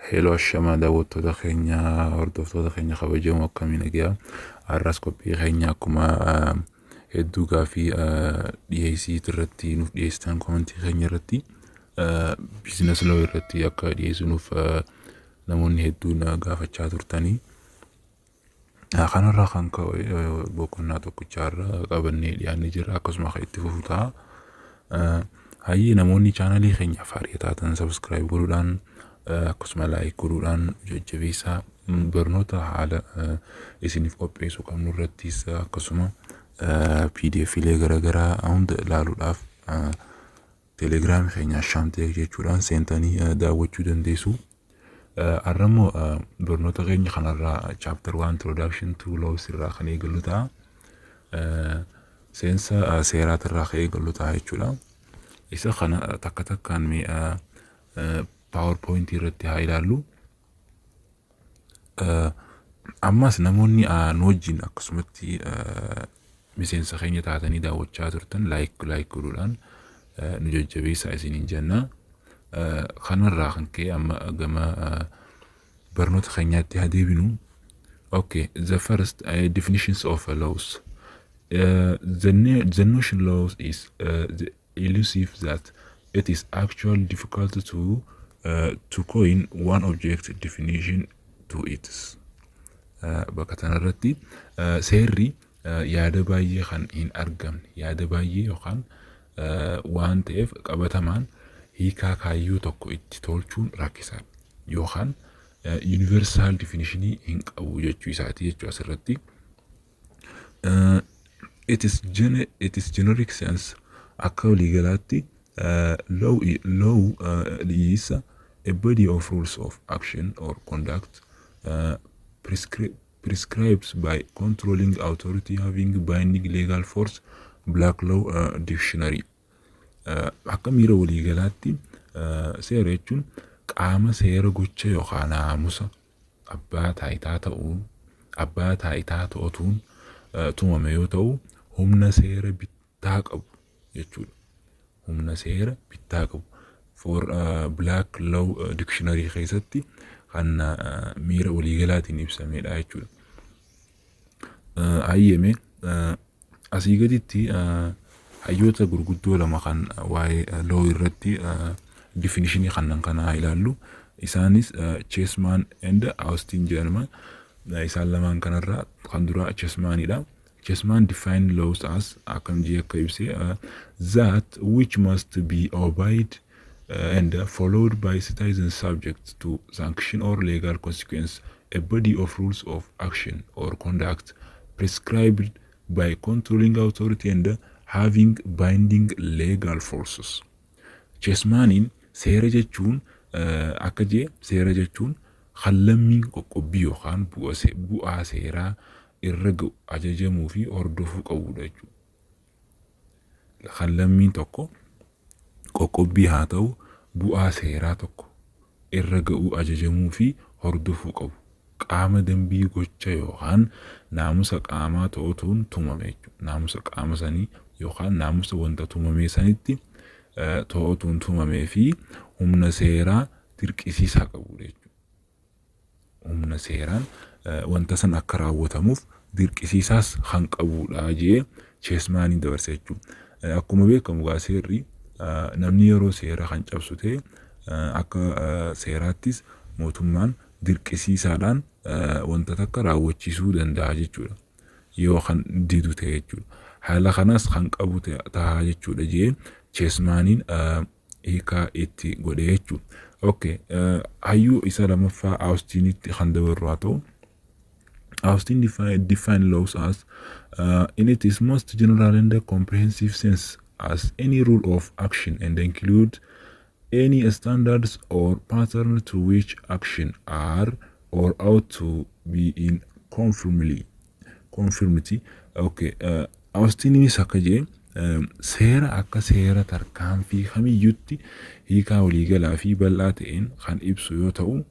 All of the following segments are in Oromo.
Hello shama daawwattoota keenya hordoftoota keenya kabajamoo akkamiin egaa har'as qophii keenya akkuma hedduu gaafii dhiyeessii irratti nuuf dhiyeessitan komentii keenya irratti biizines loo irratti akka dhiyeessinuuf namoonni hedduun gaafachaa turtanii kanarraa kan ka'e boqonnaa tokkichaarra qabannee dhiyaannee jirra akkasuma kan itti fufu ta'a. Hayyee namoonni chaanalii keenya faarii taatan subscribe godhuudhaan akkasuma like godhuudhaan jajjabeessaa barnoota haala isiniif qopheessu qabnu irrattis akkasuma PDF ilee garaagaraa hunda ilaaluudhaaf Telegram keenya Shamtech jechuudhaan seentanii daawwachuu dandeessu. Har'ammoo barnoota keenya kanarraa chapter 1 introduction to laws irraa kan eegallu ta'a. Seensa seeraatirraa kan eegallu ta'a jechuudha. Isa kana takka takkaan PowerPoint irratti haa ilaallu. Ammas namoonni nu wajjin akkasumatti miseensa keenya taatanii daawwachaa turtan like godhuudhaan nu jajjabeessaa isiniin jenna. Kanarraa kan ka'e amma gama barnoota keenyaatti haa deebinu. Okay, the first definitions of laws. The notion laws is the elusive that it is actually difficult to coin one object definition to it. Bakka kanarratti seerri yaada baay'ee kan hin argamne yaada baay'ee yookaan waan ta'eef qabatamaan hiikaa kaayyoo tokko itti tolchuun rakkisaadha yookaan universal definitionii hin qabu jechuu isaati jechuu asirratti. It is generic sense akka waliigalaatti law is a body of rules of action or conduct prescribed by controlling authority having binding legal force. Black Law Dictionary. Akka miira waliigalaatti seera jechuun qaama seera gocha yookaan naamusa abbaa taayitaa ta'uun tumame yoo ta'u humna seera bittaa qabu jechuudha. Humna seera bittaa qabu. For Black Law Dictionary keessatti kan miira waliigalaatiin ibsamedha jechuudha. Hayyeme asii gaditti hayyoota gurguddoo lama kan waa'ee law irratti definitionii kanaa ilaallu. Isaanis Chessman and Austin jedhama. Isaan lamaan kanarraa kan dura Chessmanidha. Chessman defined laws as that which must be obeyed and followed by citizens subject to sanction or legal consequence, a body of rules of action or conduct prescribed by controlling authority and having binding legal forces. Chessmanin seera jechuun akka jee seera jechuun kallammiin qoqqobbii yookaan bu'aa seeraa irra ga'u ajajamuu fi hordofuu qabudha jechuudha. Kallammiin tokko qoqqobbii haa ta'u bu'aa seeraa tokko irra ga'u ajajamuu fi hordofuu qabu. Qaama dambii gocha yookaan naamusa qaamaa ta'uun tumame jechuudha. Naamusa qaama sanii yookaan naamusa wanta tumame sanitti ta'uun tumamee fi humna seeraa dirqisiisaa qabudha jechuudha. Humna seeraan wanta san akka raawwatamuuf dirqisiisaas kan qabudha jee Chessmanin dabarse jechuudha. Akkuma beekamu gaa seerri namni yeroo seera kan cabsu ta'e akka seeraattis mootummaan dirqisiisaadhaan wanta takka raawwachiisuu danda'a jechuudha. Yoo kan didu ta'e jechuudha. Haala kanas kan qabu ta'a jechuudha jee Chessmanin hiikaa itti godhe jechuudha. Okay, hayyuu isa lamaffaa Austinitti kan dabarru haa ta'u. Austin defined laws as in its most general and comprehensive sense as any rule of action and include any standards or pattern to which action are or ought to be in conformity. Okay, Austinis akka jee seera akka seera tarkaanfii kamiyyutti hiikaa waliigalaa fi bal'aa ta'een kan ibsu yoo ta'u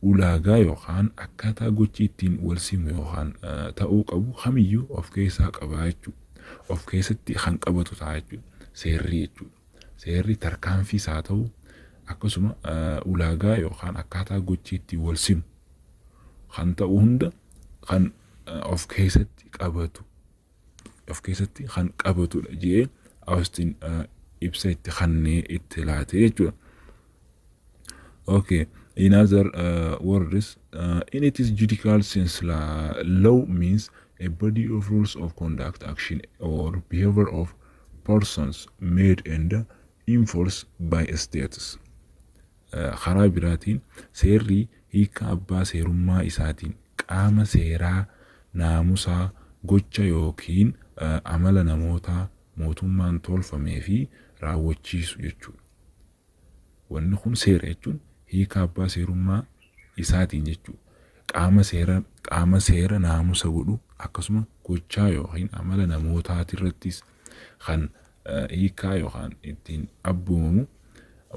ulaagaa yookaan akkaataa gochi ittiin wal simu yookaan ta'uu qabu kamiyyuu of keessaa qaba jechuudha. Of keessatti kan qabatu ta'a jechuudha. Seerri jechuudha. Seerri tarkaanfii isaa ta'u akkasuma ulaagaa yookaan akkaataa gochiitti wal simu kan ta'u hunda kan of keessatti kan qabatudha jedhee Austin ibsa itti kannee itti laate jechuudha. Okay, in other words, in its judicial sense, law means a body of rules of conduct, action, or behavior of persons made and enforced by states. Karaa biraatiin seerri hiika abbaa seerummaa isaatiin qaama seeraa naamusaa gocha yookiin amala namootaa mootummaan tolfamee fi raawwachiisu jechuudha. Wanni kun seera jechuun hiika abbaa seerummaa isaatiin jechuudha. Qaama seera naamusa godhu akkasuma gochaa yookiin amala namootaatirrattis kan hiikaa yookaan ittiin abboomamu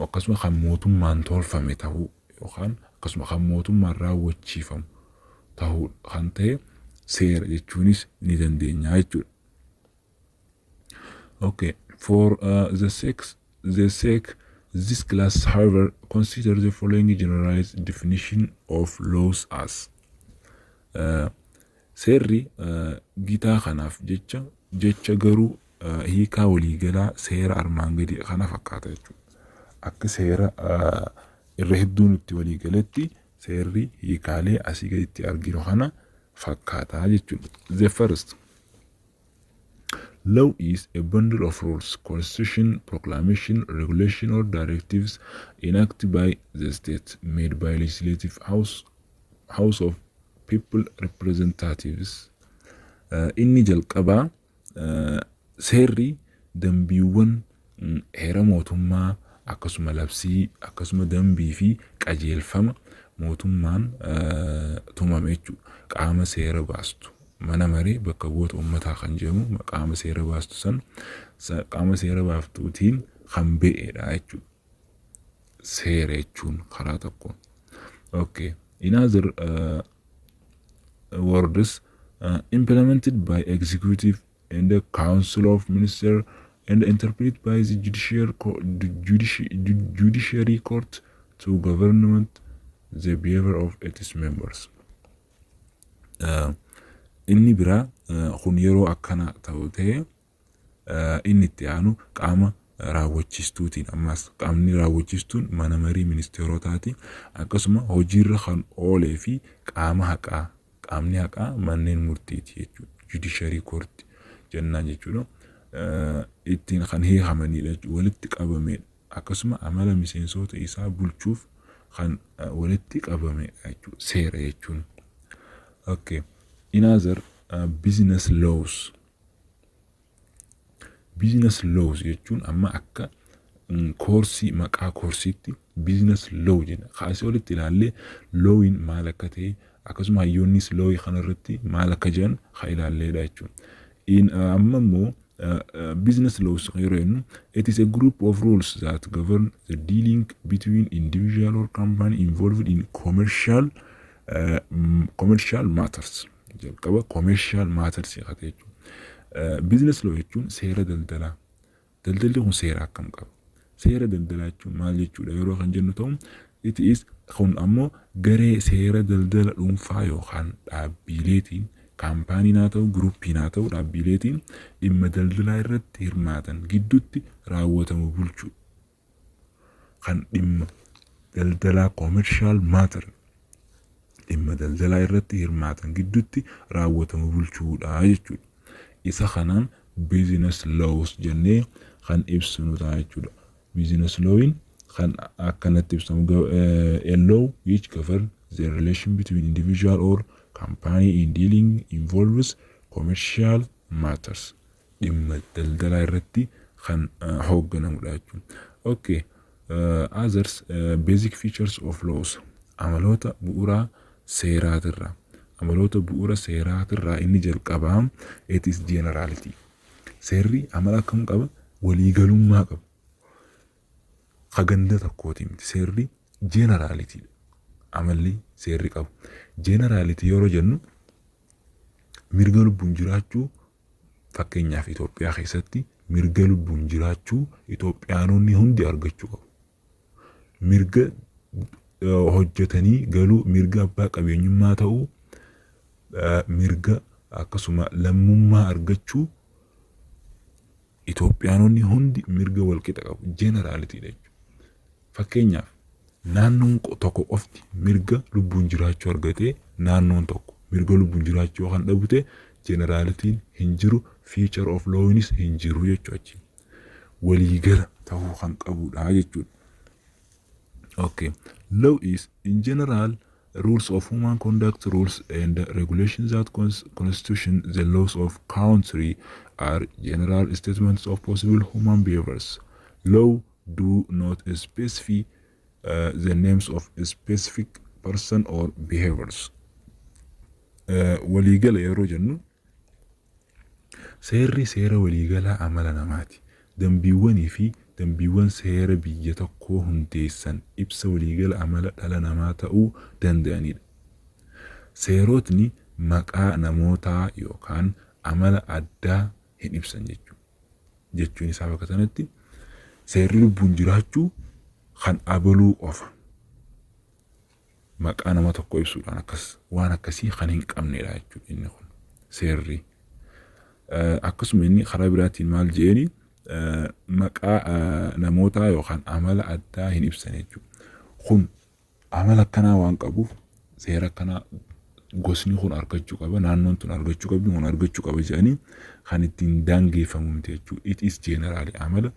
akkasuma kan mootummaan tolfame ta'uu yookaan akkasuma kan mootummaan raawwachiifamu ta'uu kan ta'e seera jechuunis ni dandeenya jechuudha. Okay, for the sake this class, however, consider the following generalized definition of laws as seerri gitaa kanaaf jecha garuu hiikaa waliigalaa seera armaan gadi kana fakkaata jechuudha. Akka seera irra hedduun itti waliigaletti seerri hiikaalee asii gaditti arginu kana fakkaata jechuudha. The first, law is a bundle of rules, constitution, proclamation, regulation, or directives enacted by the state, made by legislative house of people representatives. Inni jalqabaa seerri dambiiwwan heera mootummaa akkasuma labsii akkasuma dambii fi qajeelfama mootummaan tumame jechuudha. Qaama seera baastu mana maree bakka bu'oota uummataa kan jedhamu qaama seera baastu san qaama seera baaftuutiin kan ba'eedha jechuudha. Seera jechuun karaa tokkoon. Okay, in other words, implemented by executive and the council of ministers and interpreted by the judiciary court to government the behavior of its members. Inni biraa kun yeroo akkana ta'u ta'e inni itti aanu qaama raawwachiistuutiin ammas qaamni raawwachiistuun mana marii ministeerotaati akkasuma hojiirra kan oolee fi qaamni haqaa manneen murtiiti jechuudha. Judiciary court jennaan jechuudha. Ittiin kan hiikamanidha walitti qabamedha. Akkasuma amala miseensota isaa bulchuuf kan walitti qabamedha jechuudha. Seera jechuun. Okay. In other business laws. Business laws jechuun amma akka koorsii maqaa koorsiitti business law jenna. Kaasii walitti ilaallee lawiin maal akka ta'e akkasuma hayyoonnis lawii kanarratti maal akka jiran haa ilaalleedha jechuudha. Amma immoo business laws it is a group of rules that govern the dealing between individual or company involved in commercial matters. Commercial matters business law jechuun seera daldalaa. Daldalli kun seera akkam qaba? Seera daldalaa jechuun maal jechuudha yeroo kan jennu ta'u it is kun ammoo garee seera daldala dhuunfaa yookaan dhaabbileetiin kaampaaniin haa ta'u guruupiin haa ta'u dhaabbileetiin dhimma daldalaa irratti hirmaatan gidduutti raawwatamu bulchuu kan dhimma daldalaa commercial matter dhimma daldalaa irratti hirmaatan gidduutti raawwatamu bulchuudha jechuudha. Isa kanaan business laws jennee kan ibsinu ta'a jechuudha. Business lawin kan akkanatti ibsamu a law which governs the relation between individual or company in dealing involves commercial matters. Dhimma daldalaa irratti kan hoogganamudha jechuudha. Okay, others basic features of laws. Amaloota bu'uuraa seeraatirraa. Amaloota bu'uura seeraatirraa inni jalqabaa it is generality. Seerri amala akkam qaba? Waliigalummaa qaba. Haganda tokkooti miti. Seerri generality. Amalli seerri qabu. Generality yeroo jennu mirga lubbuun jiraachuu fakkeenyaaf Itoophiyaa keessatti mirga lubbuun jiraachuu Itoophiyaanonni hundi argachuu qabu. mirga hojjetanii galuu, mirga abbaa qabeenyummaa ta'uu, mirga akkasuma lammummaa argachuu Itoophiyaanonni hundi mirga walqixa qabu. Jeneraalitiidha jechuudha. Fakkeenyaaf naannoon tokko qofti mirga lubbuun jiraachuu argatee naannoon tokko mirga lubbuun jiraachuu kan dhabute jeneraalitiin hin jiru, feature of lawnis hin jiru jechuudha. Waliigala ta'uu kan qabudha jechuudha. Okay. Law is in general rules of human conduct, rules and regulations that constitution the laws of country are general statements of possible human behaviors. Law do not specify the names of a specific person or behaviors. Waliigala yeroo jennu seerri seera waliigalaa amala namaati. Dambiiwwanii fi dambiiwwan seera biyya tokkoo hundeessan ibsa waliigala amala dhala namaa ta'uu danda'anidha. Seerotni maqaa namootaa yookaan amala addaa hin ibsan jechuun isaa bakka sanatti seerri lubbuun jiraachuu kan abaluu qofa maqaa nama tokko ibsuudhaan waan akkasii kan hin qabnedha jechuudha inni kun seerri. Akkasuma inni karaa biraatiin maal jeeni maqaa namootaa yookaan amala addaa hin ibsan jechuudha. Kun amala akkanaa waan qabuuf seera akkanaa gosni kun argachuu qaba, naannoon tun argachuu qabdi, kun argachuu qaba jedhanii kan ittiin daangeffamu miti jechuudha. It is generally amala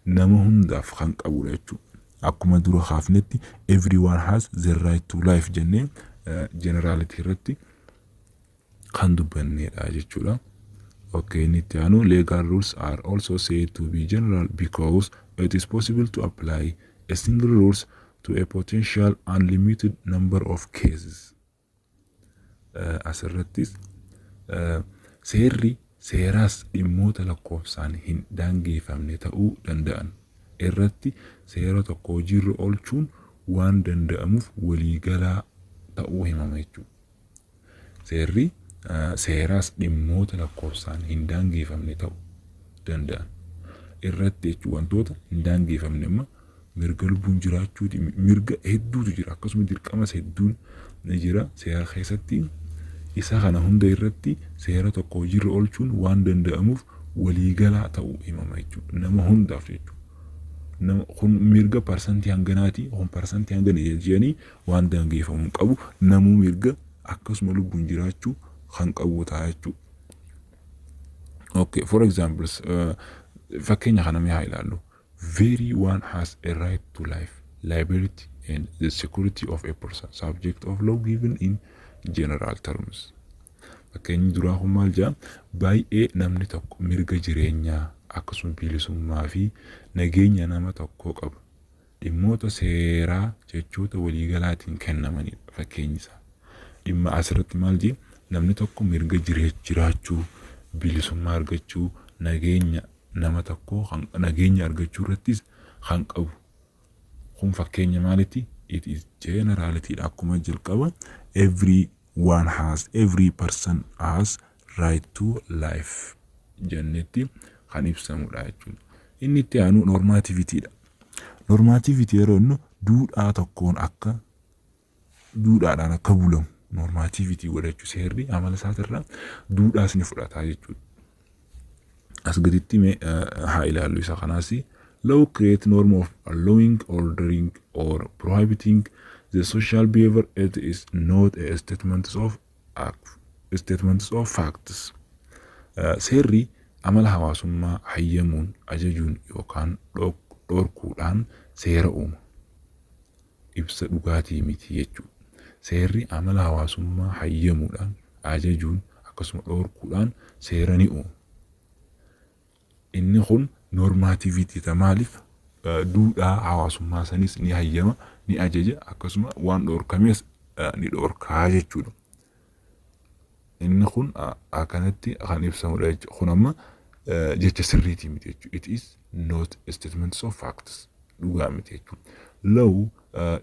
nama hundaaf kan qabudha jechuudha. Akkuma dura kaafnetti everyone has the right to life jennee generality irratti kan dubbannedha jechuudha. Okay, Nitiano, legal rules are also said to be general because it is possible to apply a single rules to a potential unlimited number of cases. Asirrattis seerri seeraas dhimmoota lakkoofsaan hin daangeffamne ta'uu danda'an irratti seera tokko hojiirra oolchuun waan danda'amuuf waliigalaa ta'uu himama jechuudha. Seerri seeraas dhimmoota lakkoofsaan hin daangeffamne ta'uu danda'an irratti jechuun wantoota hin daangeffamne amma mirga lubbuun jiraachuuti, mirga hedduutu jira, akkasuma dirqamas hedduun ni jira seera keessatti. Isa kana hunda irratti seera tokko hojiirra oolchuun waan danda'amuuf waliigalaa ta'uu himama jechuudha. Nama hundaaf jechuudha. Kun mirga parsantii hanganaati, kun parsantii hangana jedhanii waan daangeffamu qabu, namuu mirga akkasuma lubbuun jiraachuu kan qabu ta'a jechuudha. Okay, for examples, fakkeenya kana mee haa ilaallu. Everyone has a right to life, liberty and the security of a person, subject of law given in general terms. Fakkeenyi duraa kun maal jedha? Baay'ee namni tokko mirga jireenyaa akkasuma bilisummaa fi nageenya nama tokkoo qaba. Dhimmoota seeraa jechoota waliigalaatiin kennamanidha fakkeenyi isaa. Dhimma asirratti maal jedha? Namni tokko mirga jiraachuu, bilisummaa argachuu, nageenya nama tokkoo nageenya argachuu irrattis kan qabu. Kun fakkeenya maalitti? It is generality akkuma jalqaba. Every person has right to life jennetti kan ibsamudha jechuudha. Inni itti aanu normativitiidha. Normativity yeroo inni duudhaa tokkoon akka duudhaadhaan akka bulamu normativity godhachuu seerri amala isaatirraa duudhaas ni fudhataa jechuudha. As gaditti mee haa ilaallu isa kanaasi. Law create norm of allowing, ordering or prohibiting the social behavior. It is not a statement of facts. Seerri amala hawaasummaa hayyamuun ajajuun yookaan dhorkuudhaan seera uuma. Ibsa dhugaatii miti jechuudha. Seerri amala hawaasummaa hayyamuudhaan ajajuun akkasuma dhorkuudhaan seera ni uuma. Inni kun normativity ta maaliif duudhaa hawaasummaa sanis ni hayyama, ni ajaja, akkasuma waan dhorkames ni dhorkaa jechuudha. Inni kun akkanatti kan ibsamudha jechuudha. Kun amma jecha sirriitii miti jechuudha. It is not a statement of facts. Dhugaa miti jechuudha.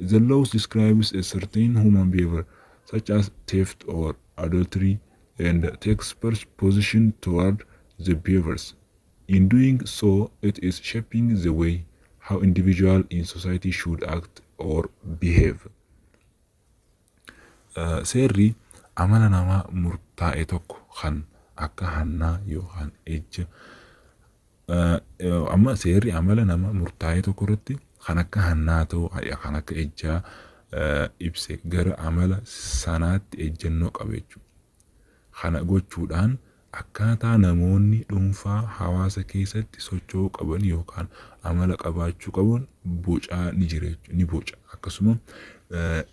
The laws describes a certain human behavior such as theft or adultery and takes position toward the behaviors. In doing so, it is shaping the way how individuals in society should act or behave. Seerri amala namaa murtaa'e tokko kan akka hannaa yookaan ejja amma seerri amala nama murtaa'e tokko irratti kan akka hannaa ta'uu kan akka ejjaa ibse gara amala sanaatti ejjennoo qaba jechuudha. Kana gochuudhaan akkaataa namoonni dhuunfaa hawaasa keessatti socho'uu qaban yookaan amala qabaachuu qaban bocaa ni jira jechuudha. Ni boca akkasuma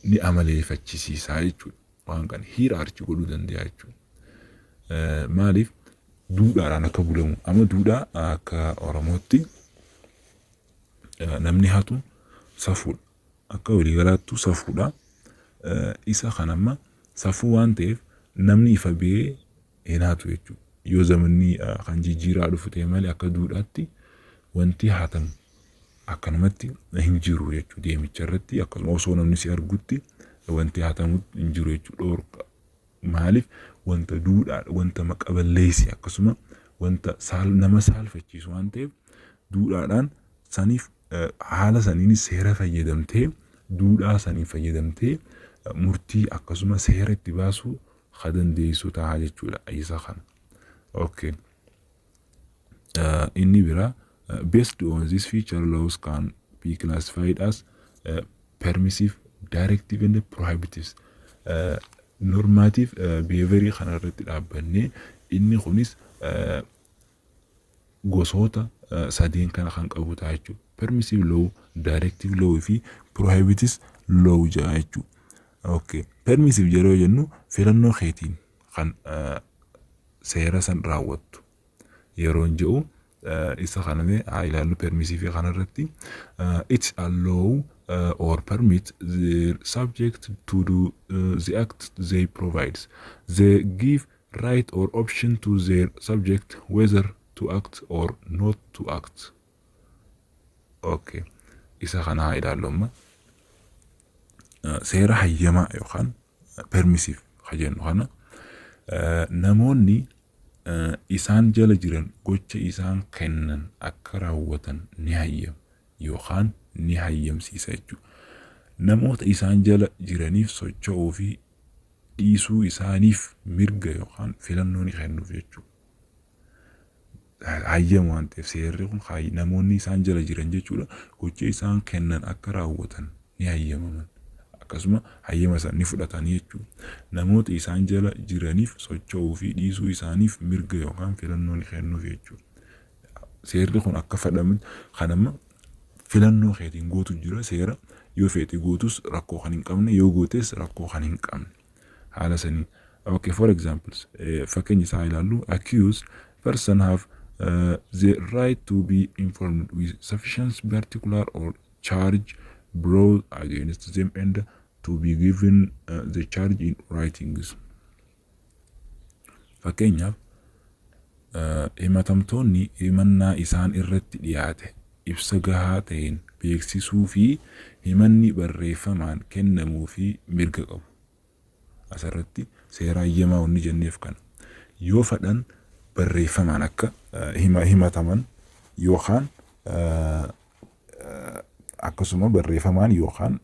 ni amaleeffachisiisaa jechuudha. Waan kana hierarchii godhuu danda'a jechuudha. Maaliif duudhaadhaan akka bulamu amma duudhaa akka Oromootti namni hatu safuudha. Akka waliigalaattuu safuudha. Isa kanamma safuu waan ta'eef namni ifa bee hin hatu jechuudha. Yoo zamanni kan jijjiiraa dhufu ta'e malee akka duudhaatti wanti hatamu akkanumatti hin jiru jechuudha. Deemicha irratti akkasuma osoo namni si argutti wanti hatamu hin jiru jechuudha. Maaliif wanta duudhaa wanta maqaballeessi akkasuma wanta nama saalfachiisu waan ta'eef duudhaadhaan saniif haala saniin seera fayyadamtee duudhaa sanii fayyadamtee murtii akkasuma seera itti baasuu dandeessu ta'a jechuudha. Isa kana. Okay. Inni bira based on this feature laws can be classified as permissive, directive and prohibitive. Normative behavior kana irratti dhaabbanne inni kunis gosoota sadeen kana kan qabu ta'a jechuudha. Permissive law, directive law fi prohibitive law jaa jechuudha. Okay. Permissive yeroo jennu filannoo keetiin kan seera san raawwattu yeroo jedhu isa kaname ilaallu permissive kana irratti it's allow or permit the subject to do the act they provides. They give right or option to their subject whether to act or not to act. Okay. Isa kana ilaallu amma seera hayyamaa yookaan permissive hajennu kana namoonni isaan jala jiran gocha isaan kennan akka raawwatan ni hayyam yookaan ni hayyamsiisa jechuudha. Namoota isaan jala jiraniif socho'uu fi dhiisuu isaaniif mirga yookaan filannoo ni kennuuf jechuudha. Hayyam waan ta'eef seerri kun namoonni isaan jala jiran jechuudha gocha isaan kennan akka raawwatan ni hayyamaman. Akkasuma hayyama san ni fudhatanii jechuudha. Namoota isaan jala jiraniif socho'uu fi dhiisuu isaaniif mirga yookaan filannoo ni kennuuf jechuudha. Seerri kun akka fedhamu kanamma filannoo keetiin gootu jira seera yoo feeti gootus rakkoo kan hin qabne yoo gootes rakkoo kan hin qabne haala sanii. Okay, for examples fakkeenya isaa ilaallu accused person have the right to be informed with sufficient particular or charge brought against them and to be given the charge in writings. Fakkeenyaaf himatamtoonni himannaa isaan irratti dhiyaate ibsa gahaa ta'een beeksisuu fi himanni barreeffamaan kennamuu fi mirga qabu. Asirratti seera hayyamaa wanni jenneef kana yoo fedhan barreeffamaan akka himataman yookaan akkasuma barreeffamaan yookaan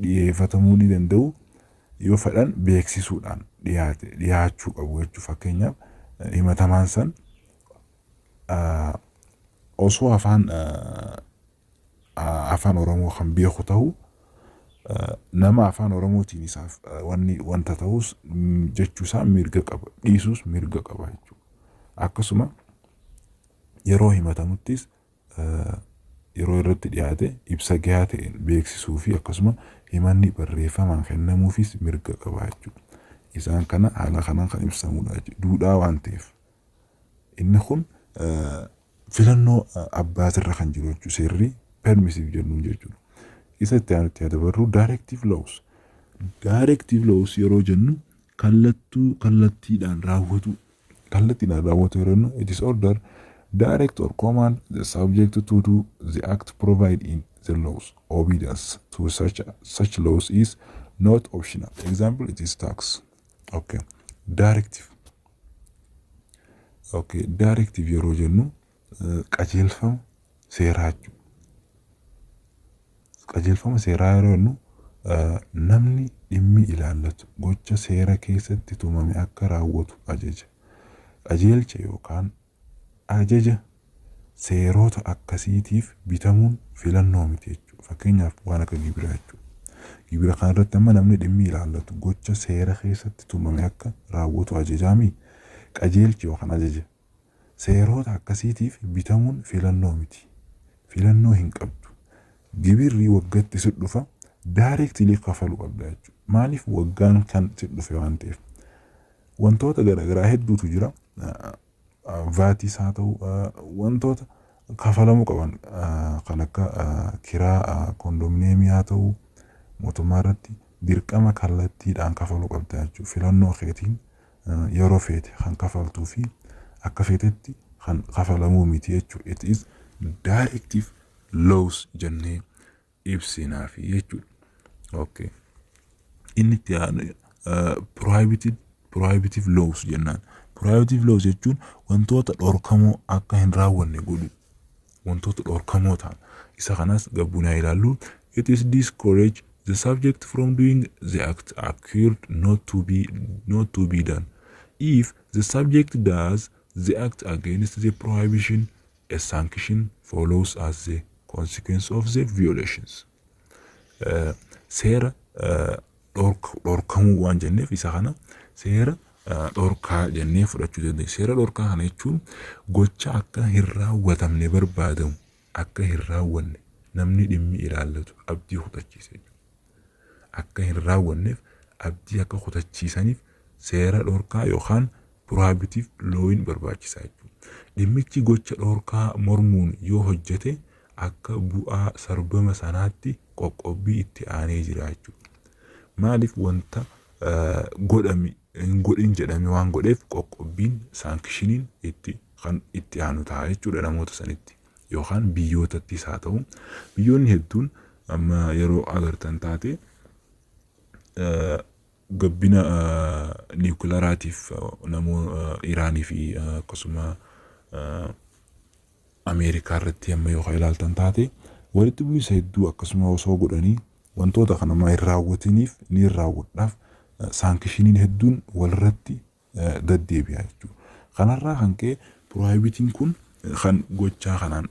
dhiyeeffatamuu ni danda'u yoo fedhan beeksisuudhaan dhiyaachuu qabu jechuudha. Fakkeenyaaf himatamaan san osoo afaan Oromoo kan beeku ta'u nama afaan Oromootiin isaaf wanta ta'us jechuusaa mirga qaba dhiisuus mirga qaba jechuudha. Akkasuma yeroo himatamuttis yeroo irratti dhiyaate ibsa gahaa ta'een beeksisuu fi akkasuma himanni barreeffamaan kennamuufis mirga qaba jechuudha. Isaan kana haala kanaan kan ibsamudha jechuudha. Duudhaa waan ta'eef inni kun filannoo abbaatirra kan jiru jechuudha. Seerri permissive jennuun jechuudha. Isa itti aanutti dabarru directive laws. Directive laws yeroo jennu kallattiidhaan raawwatu yeroo it is order direct or command the subject to do the act provided in the laws. Obedience to such laws is not optional. Example, it is tax. Okay. Directive. Okay. Directive yeroo jennu qajeelfama seeraa jechuudha. qajeelfama seeraa yeroo jennu namni dhimmi ilaallatu gocha seera keessatti tumame akka raawwatu ajaja. Qajeelcha yookaan ajaja seerota akkasiitiif bitamuun filannoo miti jechuudha. Fakkeenyaaf waan akka gibiraa jechuudha. Gibira kanarratti amma namni dhimmi ilaallatu gocha seera keessatti tumame akka raawwatu ajajaami. Qajeelchi yookaan ajaja seerota akkasiitiif bitamuun filannoo miti. Filannoo hin qabdu. Gibirri waggaatti si dhufa directly kafalu qabda jechuudha. Maaliif waggaan kan si dhufe waan ta'eef. Wantoota garaagaraa hedduutu jira. Vaatii haa ta'u wantoota kafalamuu qaban kan akka kiraa kondominiyeemii haa ta'u mootummaa irratti dirqama kallattiidhaan kafaluu qabda jechuudha. Filannoo keetiin yeroo feete kan kafaltuu fi akka feetetti kan kafalamuu miti jechuudha. It is directive laws jennee ibsinaaf jechuudha. Okay. Inni itti prohibitive laws jennaan. Prohibitive laws jechuun wantoota dhorkamoo akka hin raawwanne godhu. Wantoota dhorkamoo ta'an. Isa kanas gabbunaa ilaallu. It is discourage the subject from doing the act occurred not to be done. If the subject does the act against the prohibition, a sanction follows as the consequence of the violations. Seera dhorkamuu waan jenneef isa kana seera dhorkaa jennee fudhachuu dandeenya. Seera dhorkaa kana jechuun gocha akka hin raawwatamne barbaadamu akka hin raawwanne namni dhimmi ilaallatu abdii kutachiisa jechuudha. Akka hin raawwanneef abdii akka kutachiisaniif seera dhorkaa yookaan prohibitive lawin barbaachisaa jechuudha. Dhimmichi gocha dhorkaa mormuun yoo hojjete akka bu'aa sarbama sanaatti qoqqobbii itti aanee jira jechuudha. Maaliif wanta godhami hin godhin jedhame waan godheef qoqqobbiin saankishiniin itti aanu ta'a jechuudha namoota sanitti yookaan biyyootatti haa ta'u. Biyyoonni hedduun amma yeroo agartan taate gabbina niwukilaaraatiif namoo Iraanii fi akkasuma Ameerikaa irratti amma yoo ilaaltan taate walitti bu'iinsa hedduu akkasuma osoo godhanii wantoota kana ma hin raawwatiniif ni raawwadhaaf saankishiniin hedduun walirratti deddeebi'a jechuudha. Kanarraa kan ka'e prohibitiin kun kan gochaa kanaan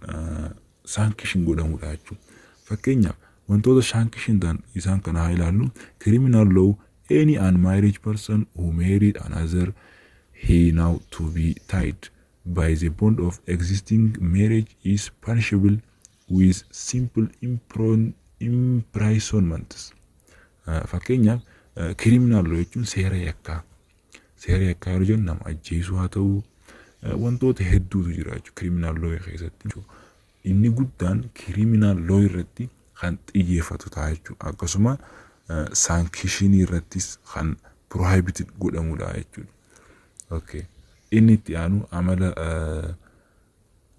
saankishin godhamudha jechuudha. Fakkeenyaaf wantoota saankishin ta'an isaan kana haa ilaallu. Criminal law, any unmarried person who married another he now to be tied by the bond of existing marriage is punishable with simple imprisonment. Fakkeenyaaf criminal law jechuun seera yakkaa. Seera yakkaa yeroo jennu nama ajjeesuu haa ta'u wantoota hedduutu jira jechuudha criminal law keessatti. Inni guddaan criminal law irratti kan xiyyeeffatu ta'a jechuudha. Akkasuma saankishinii irrattis kan prohibited godhamudha jechuudha. Okay. Inni itti aanu amala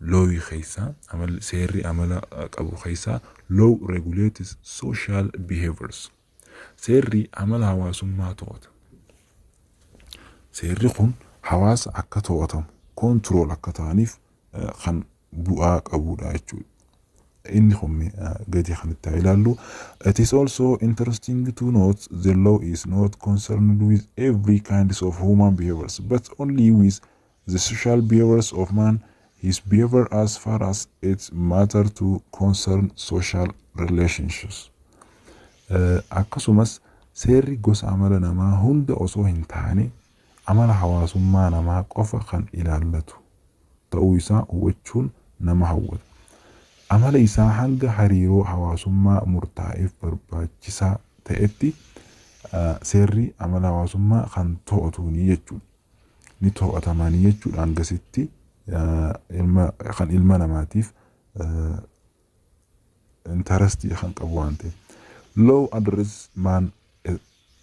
law keessaa seerri amala qabu keessaa law regulates social behaviors. Seerri amala hawaasummaa to'ata. Seerri kun hawaasa akka to'atamu control akka ta'aniif kan bu'aa qabudha jechuudha. Inni kun gadi kan itti ilaallu. It is also interesting to note the law is not concerned with every kind of human behaviors, but only with the social behaviors of man, his behavior as far as it matter to concern social relationships. Akkasumas seerri gosa amala namaa hunda osoo hin taane amala hawaasummaa namaa qofa kan ilaallatu ta'uu isaa hubachuun nama hawwata. Amala isaa hanga hariiroo hawaasummaa murtaa'eef barbaachisaa ta'etti seerri amala hawaasummaa kan to'atuuni jechuudha. Ni to'atamanii jechuudha hangasitti kan ilma namaatiif interestii kan qabu waan ta'eef. Law addresses man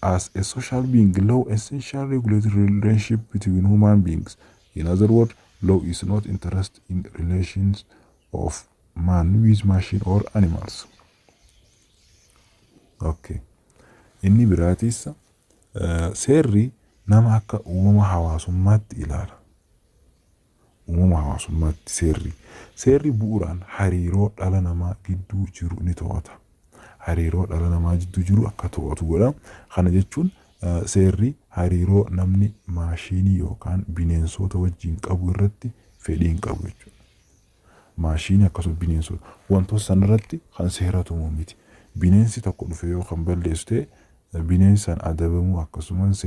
as a social being. Law essentially regulates relationship between human beings. In other words, law is not interested in relations of man with machine or animals. Okay. Inni biraatis seerri nama akka uumama hawaasummaatti ilaala. Uumama hawaasummaatti seerri bu'uuraan hariiroo dhala namaa gidduu jiru ni to'ata. hariiroo dhala namaa jidduu jiru akka to'atu godha. Kana jechuun seerri hariiroo namni maashinii yookaan bineensota wajjin qabu irratti fedhii hin qabu jechuudha. Maashinii akkasumas bineensota wantoota sanarratti kan seera tumu miti. Bineensi tokko dhufe yoo kan balleessu ta'e bineensi san adabamuu akkasumas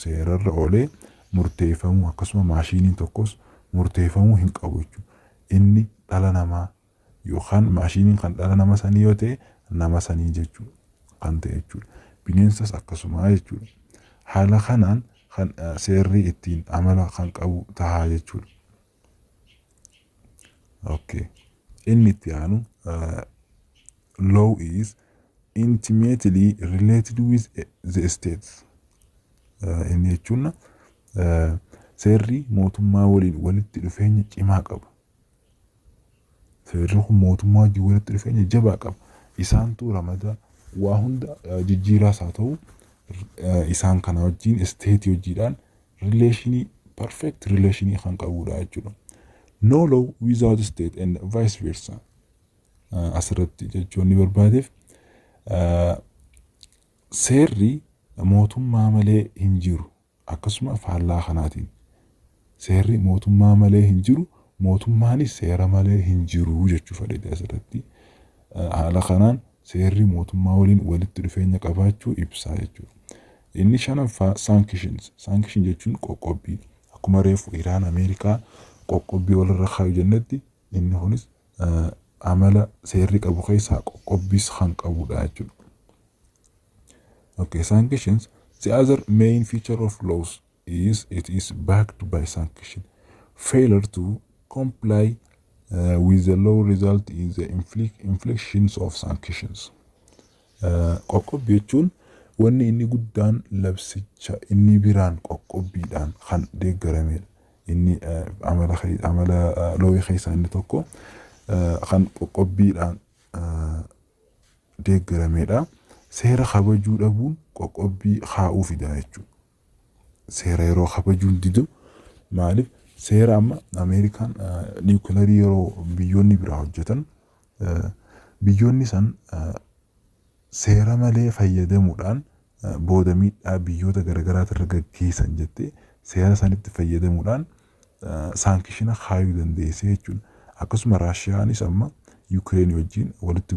seerarra oolee murteeffamuu akkasumas maashiniin tokkos murteeffamuu hin qabu jechuudha. Inni dhala namaa yookaan maashiniin kan dhala nama sanii yoo ta'e nama sanii jechuudha kan ta'e jechuudha. Bineensas akkasuma jechuudha. Haala kanaan kan seerri ittiin amala kan qabu tahaa jechuudha. Okay. Inni itti aanu law is intimately related with the states. Inni jechuun seerri mootummaa waliin walitti dhufeenya cimaa qaba. Seerri kun mootummaa wajjin walitti dhufeenya jabaa qaba. Isaantu ramada waa hunda jijjiiraas haa ta'u isaan kana wajjin state wajjiidhaan relationii perfect relationii kan qabudha jechuudha. No law without state and vice versa. Asirratti jechuun ni barbaadeef seerri mootummaa malee hin jiru. Akkasuma faallaa kanaatiin seerri mootummaa malee hin jiru, mootummaanis seera malee hin jiru jechuu fedhe asirratti. Haala kanaan seerri mootummaa waliin walitti dhufeenya qabaachuu ibsaa jechuudha. Inni shanaffaa sanctions. Sanction jechuun qoqqobbii. Akkuma reefu Iraan Ameerikaa qoqqobbii walirra kaayu jennetti inni kunis amala seerri qabu keessaa qoqqobbiis kan qabudha jechuudha. Okay, sanctions. The other main feature of laws is it is backed by sanction. Failure to comply with the law result in the inflictions of sanctions. Qoqqobbii jechuun wanni inni guddaan labsicha inni biraan qoqqobbiidhaan kan deeggaramedha. Inni amala looyii keessaa inni tokko kan qoqqobbiidhaan deeggaramedha. Seera kabajuu dhabuun qoqqobbii kaa'uu fida jechuudha. Seera yeroo kabajuun didu maaliif seera amma Ameerikaan niwukilarii yeroo biyyoonni biraa hojjetan biyyoonni san seera malee fayyadamuudhaan booda miidhaa biyyoota garagaraatti irra gaggeessan jettee seera sanitti fayyadamuudhaan saankishina kaayuu dandeessee jechuudha. Akkasuma Raashiyaanis amma Yuukireen wajjin walitti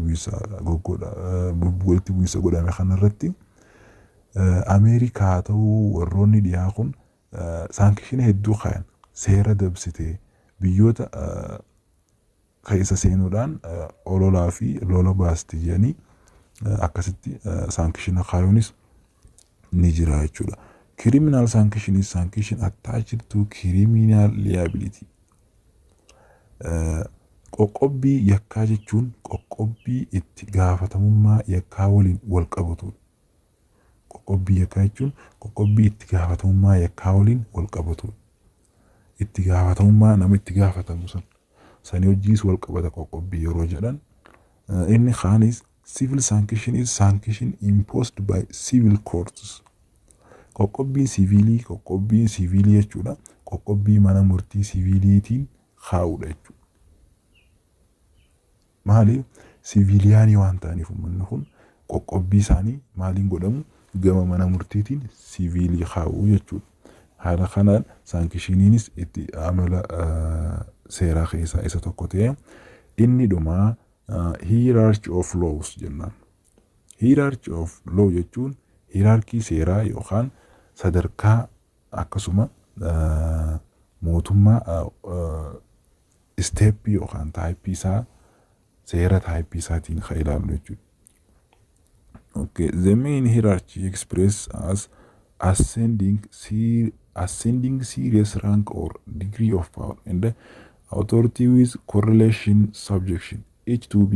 bu'iinsa godhame kanarratti Ameerikaa ta'uu warroonni dhiyaa kun saankishina hedduu kaayan seera dabsitee biyyoota keessa seenuudhaan ololaa fi lola baasti jedhanii akkasitti saankishina kaayuunis ni jira jechuudha. Criminal sanction is sanction attached to criminal liability. Qoqqobbii yakkaa jechuun qoqqobbii itti gaafatamummaa yakkaa waliin wal qabatudha. Qoqqobbii yakkaa jechuun qoqqobbii itti gaafatamummaa yakkaa waliin wal qabatudha. Itti gaafatamummaa nama itti gaafatamu sanii hojiis wal qabata qoqqobbii yeroo jedhan. Inni kaanis civil sanction is sanction imposed by civil courts. Qoqqobbiin siviilii jechuudha. Qoqqobbii mana murtii siviiliitiin kaa'udha jechuudha. Maaliif siviiliyaanii waan ta'aniif uummanni kun qoqqobbii isaanii maaliin godhamu gama mana murtiitiin siviilii kaa'uu jechuudha. Haala kanaan saankishiniinis itti amala seeraa keessaa isa tokko ta'e. Inni dhumaa hierarchy of laws jennaan. Hierarchy of law jechuun hierarkii seeraa yookaan sadarkaa akkasuma mootummaa isteeppii yookaan taayippii isaa seera taayippii isaatiin kan ilaallu jechuudha. Okay, the main hierarchy expressed as ascending serious rank or degree of power and authority with correlation subjection each to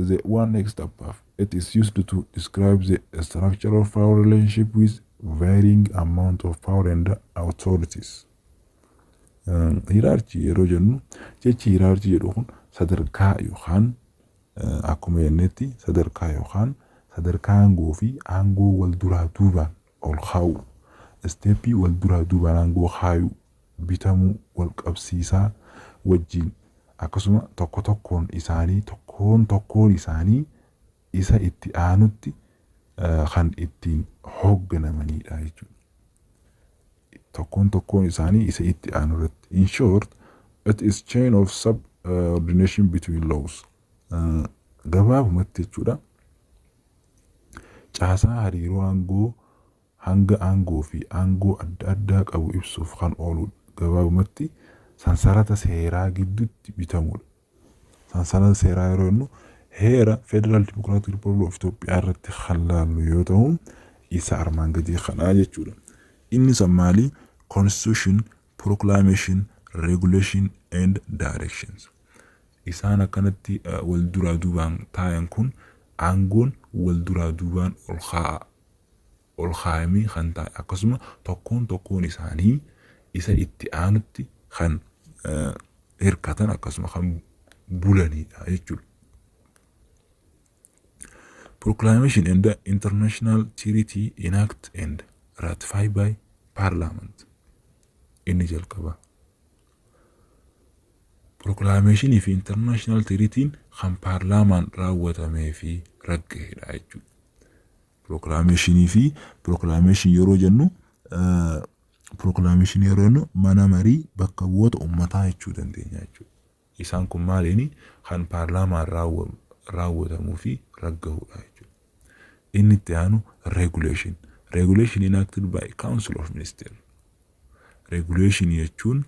the one next above. It is used to describe the structure of power relationship with varying amount of power and authorities. Hierarchy yeroo jennu jechi hierarchy jedhu kun sadarkaa yookaan akkuma jennetti sadarkaa yookaan sadarkaa aangoo fi aangoo wal duraa duubaan ol kaa'u. Steepii wal duraa duubaan aangoo kaa'u bitamuu wal qabsiisaa wajjin akkasuma tokkoon isaanii isa itti aanutti kan ittiin hoogganamanidha jechuudha. Tokkoon isaanii isa itti aanu irratti. In short, it is chain of subordination between laws. Gabaabumatti jechuudha. Caasaa hariiroo aangoo hanga aangoo fi aangoo adda addaa qabu ibsuuf kan ooludha. Gabaabumatti sansarata seeraa gidduutti bitamudha. Sansarata seeraa yeroo jennu heera Federal Democratic Republic of Ethiopia irratti kan laallu yoo ta'u isa armaan gadii kanaa jechuudha. Innis maali? Constitution, proclamation, regulation and directions. Isaan akkanatti wal duraa duubaan taayan kun aangoon wal duraa duubaan ol kaa'amee kan taa'e akkasuma tokkoon isaanii isa itti aanutti kan hirkatan akkasuma kan bulanidha jechuudha. Proclamation and the international treaty enacted and ratified by Parliament. Inni jalqaba. Proclamation fi international treaty kan Parliament raawwatamee fi ragga'edha jechuudha. Proclamation yeroo jennu mana marii bakka bu'oota uummataa jechuu dandeenya jechuudha. Isaan kun maaliini kan Parliament raawwatamuu fi ragga'udha jechuudha. Inni itti aanu regulation enacted by Council of Ministers. Regulation jechuun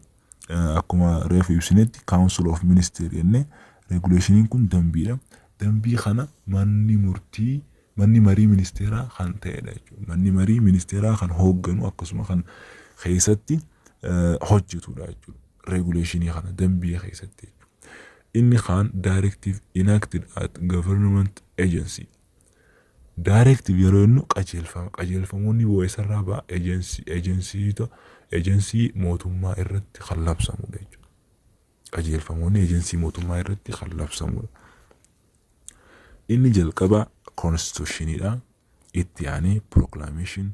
akkuma reefu ibsinetti Council of Ministers jenne regulationiin kun dambiidha. Dambii kana manni marii ministeeraa kan ta'edha jechuudha. Manni marii ministeeraa kan hoogganu akkasuma kan keessatti hojjetudha jechuudha. Regulationii kana dambii keessatti jechuudha. Inni kan directive enacted at government agency. Directive yeroo jennu qajeelfamoonni bu'eessarraa ba'a agency mootummaa irratti kan labsamudha jechuudha. Qajeelfamoonni agency mootummaa irratti kan labsamudha. Inni jalqaba constitutionidha. Itti aanee proclamation,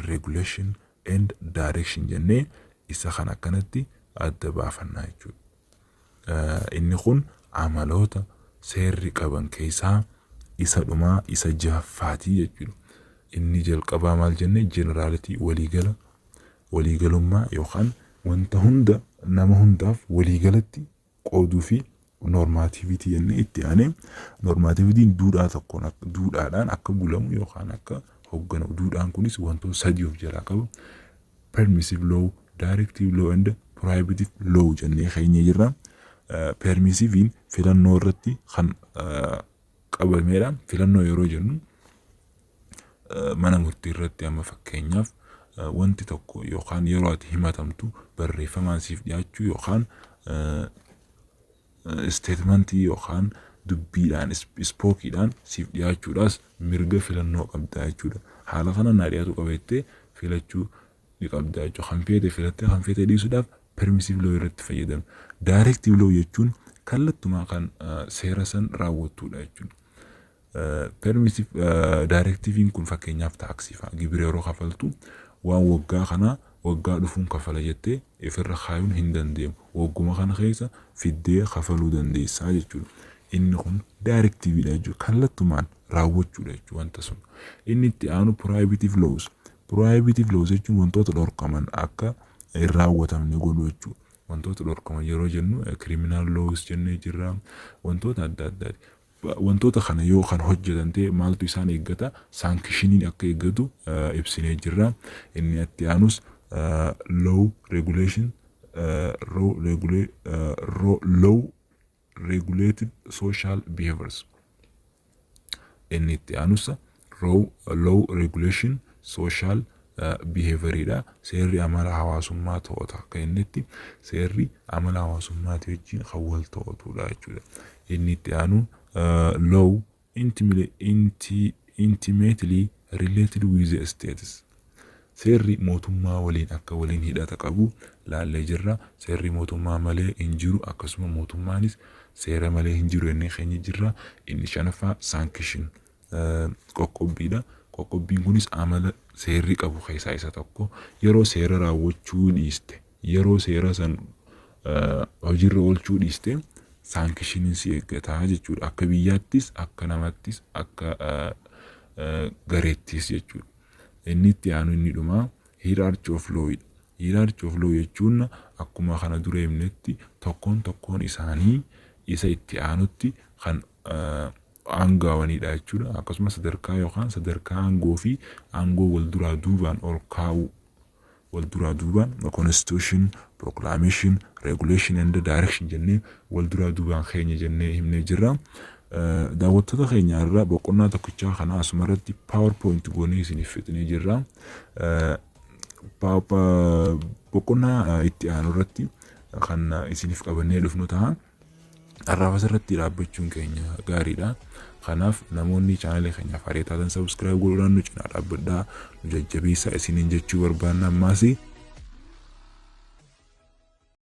regulation and direction jennee isa kan akkanatti adda baafannaa jechuudha. Inni kun amaloota seerri qaban keessaa isa dhumaa isa jaffaatii jechuudha. Inni jalqabaa maal jenne generality waliigalummaa yookaan wanta hunda nama hundaaf waliigalatti qooduu fi normativity jenne itti aanee normativityin duudhaadhaan akka bulamu yookaan akka hoogganamu. Duudhaan kunis wantoota sadii of jalaa qaba. Permissive law, directive law and prohibitive law jennee keenya jirra. Permissivein filannoo irratti kan qabameedha. Filannoo yeroo jennu mana murtii irratti amma fakkeenyaaf wanti tokko yookaan yeroo ati himatamtu barreeffamaan siif dhiyaachuu yookaan statementii yookaan dubbiidhaan spookiidhaan siif dhiyaachuudhaas mirga filannoo qabda jechuudha. Haala kana naa dhiyaatu qabeettee filachuu ni qabda jechuudha. Kan feete filattee kan feete dhiisuudhaaf permissive law irratti fayyadamu. Directive law jechuun kallattumaa kan seera san raawwattudha jechuudha. Permissive directivein kun fakkeenyaaf taaksii fa'a gibira yeroo kafaltu waan waggaa kana waggaa dhufuun kafala jettee ifirra kaayuun hin dandeemu. Wagguma kana keessa fiddee kafaluu dandeessaa jechuudha. Inni kun directive jechuudha. Kallattumaan raawwachuudha jechuudha wanta sun. Inni itti aanu prohibitive laws. Prohibitive laws jechuun wantoota dhorkaman akka hin raawwatamne godhu jechuudha. Wantoota dhorkaman yeroo jennu criminal laws jennee jirra. Wantoota adda addaati. Wantoota kana yoo kan hojjetan ta'e maaltu isaan eeggata? Sankishiniin akka eeggatu ibsinee jirra. Inni itti aanus law regulation, law regulated social behaviors. Inni itti aanus law regulation social behavioridha. Seerri amala hawaasummaa to'ata. Akka innitti seerri amala hawaasummaati wajjin kan wal to'atudha jechuudha. Inni itti aanu law intimately related with the states. Seerri mootummaa waliin akka waliin hidhata qabu laallee jirra. Seerri mootummaa malee hin jiru akkasuma mootummaanis seera malee hin jiru jennee keenya jirra. Inni shanaffaa sanction qoqqobbiidha. Qoqqobbiin kunis amala seerri qabu keessaa isa tokko. Yeroo seera raawwachuu dhiiste, yeroo seera san hojiirra oolchuu dhiiste saankishiniin si eeggataa jechuudha. Akka biyyaattis, akka namattis, akka gareettis jechuudha. Inni itti aanu inni dhumaa hierarchy of law'idha. Hierarchy of law jechuun akkuma kana dura himnetti tokkoon isaanii isa itti aanutti kan aangawanidha jechuudha. Akkasumas sadarkaa yookaan sadarkaa aangoo fi aangoo wal duraa duubaan ol kaa'u. Wal duraa duubaan constitution, proclamation, regulation and direction jennee wal duraa duubaan keenya jennee himnee jirra. Daawwattoota keenya irraa boqonnaa tokkichaa kana asumarratti PowerPoint goonee isiniif fixnee jirra. Boqonnaa itti aanu irratti kan isiniif qabannee dhufnu ta'a. Har'aaf asirratti dhaabbachuun keenya gaariidha. Kanaaf namoonni chaanalee keenyaaf haaraa taatan subscribe godhuudhaan nu cinaa dhaabbadhaa, nu jajjabeessaa isiniin jechuu barbaanna. Ammaas